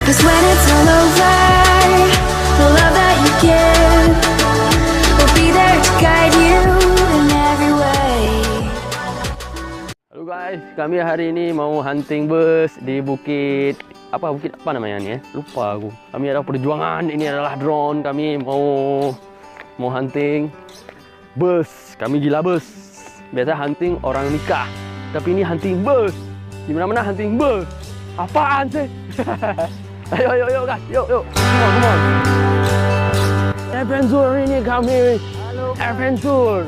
'Cause when it's all over, the love that you give will be there to guide you in every way. Halo guys, kami hari ini mau hunting bus di bukit apa namanya ni Lupa aku. Kami ada perjuangan, ini adalah drone. Kami mau hunting bus. Kami gila bus. Biasa hunting orang nikah, tapi ini hunting bus. Di mana-mana hunting bus. Apaan sih? Ayo guys, yuk. Come on. Adventure ini kami. Halo. Adventure.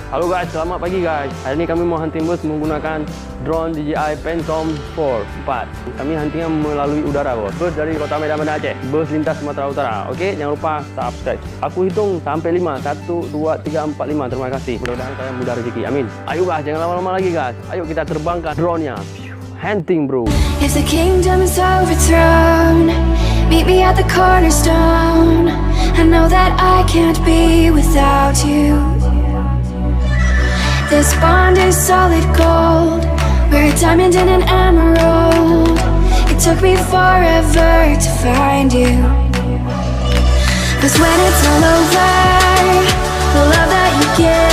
Halo guys, selamat pagi guys. Hari ini kami mau hunting bus menggunakan drone DJI Phantom 4. Kami huntingnya melalui udara bos. Bus dari Kota Medan Aceh. Bus lintas Sumatera Utara. Okey, jangan lupa subscribe. Aku hitung sampai 5. 1, 2, 3, 4, 5. Terima kasih. Mudah-mudahan kalian mudah rezeki. Amin. Ayo guys, jangan lama-lama lagi guys. Ayo kita terbangkan drone-nya. Hunting bro. If the kingdom is overthrown, meet me at the cornerstone. I know that I can't be without you. This bond is solid gold. We're a diamond and an emerald. It took me forever to find you. 'Cause when it's all over, the love that you give